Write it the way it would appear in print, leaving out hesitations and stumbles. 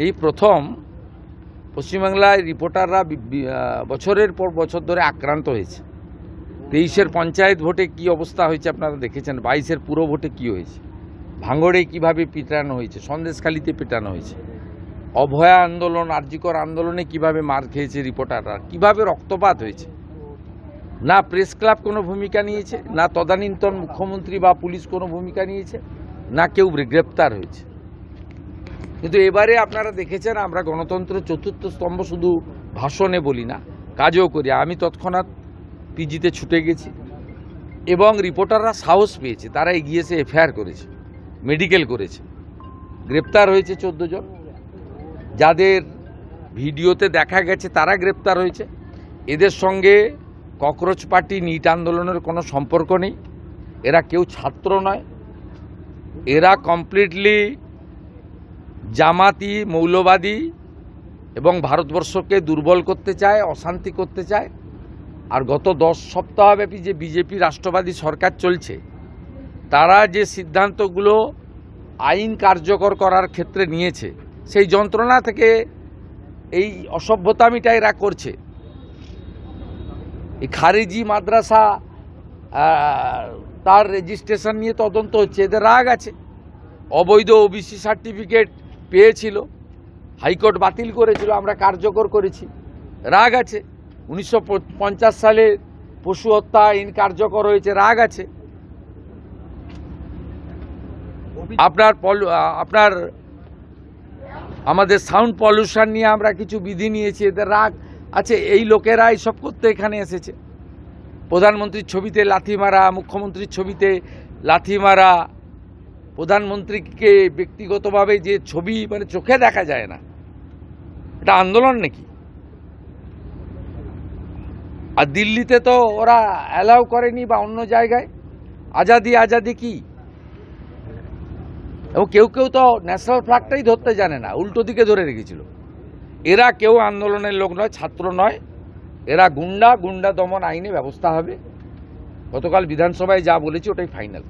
এই প্রথম পশ্চিমবাংলায় রিপোর্টাররা বছরের পর বছর ধরে আক্রান্ত হয়েছে। 23-এর পঞ্চায়েত ভোটে কি অবস্থা হয়েছে আপনারা দেখেছেন, 22-এর পুরো ভোটে কি হয়েছে, ভাঙড়ে কিভাবে পিটানো হয়েছে, সন্দেশখালিতে পিটানো হয়েছে, অভয়া আন্দোলন, আরজিকর আন্দোলনে কিভাবে মার খেয়েছে রিপোর্টাররা, কিভাবে রক্তপাত হয়েছে। না প্রেস ক্লাব কোনো ভূমিকা নিয়েছে, না তদানীন্তন মুখ্যমন্ত্রী বা পুলিশ কোনো ভূমিকা নিয়েছে, না কেউ গ্রেপ্তার হয়েছে। কিন্তু এবারে আপনারা দেখেছেন আমরা গণতন্ত্র চতুর্থ স্তম্ভ শুধু ভাষণে বলি না, কাজও করি। আমি তৎক্ষণাৎ পিজিতে ছুটে গেছি এবং রিপোর্টাররা সাহস পেয়েছে, তারা এগিয়ে এসে এফআইআর করেছে, মেডিকেল করেছে, গ্রেপ্তার হয়েছে 14 জন। যাদের ভিডিওতে দেখা গেছে তারা গ্রেপ্তার হয়েছে। এদের সঙ্গে ককরোচ পার্টি, নিট আন্দোলনের কোনো সম্পর্ক নেই। এরা কেউ ছাত্র নয়, এরা কমপ্লিটলি জামাতি, মৌলবাদী এবং ভারতবর্ষকে দুর্বল করতে চায়, অশান্তি করতে চায়। আর গত 10 সপ্তাহব্যাপী যে বিজেপি রাষ্ট্রবাদী সরকার চলছে, তারা যে সিদ্ধান্তগুলো আইন কার্যকর করার ক্ষেত্রে নিয়েছে, সেই যন্ত্রণা থেকে এই অসভ্যতামিটা এরা করছে। এই খারিজি মাদ্রাসা তার রেজিস্ট্রেশন নিয়ে তদন্ত হচ্ছে, এদের রাগ আছে। অবৈধ ওবিসি সার্টিফিকেট পেয়েছিল, হাইকোর্ট বাতিল করেছিল, আমরা কার্যকর করেছি, রাগ আছে। 1950 সালে পশু হত্যা আইন কার্যকর হয়েছে, রাগ আছে। আপনার আমাদের সাউন্ড পলিউশন নিয়ে আমরা কিছু বিধি নিয়েছি, এদের রাগ আছে। এই লোকেরা এইসব করতে এখানে এসেছে। প্রধানমন্ত্রীর ছবিতে লাথি মারা, মুখ্যমন্ত্রীর ছবিতে লাথি মারা, প্রধানমন্ত্রীকে ব্যক্তিগতভাবে যে ছবি মানে চোখে দেখা যায় না, এটা আন্দোলন নাকি? আর দিল্লিতে তো ওরা অ্যালাউ করেনি, বা অন্য জায়গায়। আজাদি আজাদি কি? এবং কেউ কেউ তো ন্যাশনাল ফ্ল্যাগটাই ধরতে জানে না, উল্টো দিকে ধরে রেখেছিল। এরা কেউ আন্দোলনের লোক নয়, ছাত্র নয়, এরা গুন্ডা দমন আইনে ব্যবস্থা হবে। গতকাল বিধানসভায় যা বলেছি ওটাই ফাইনাল।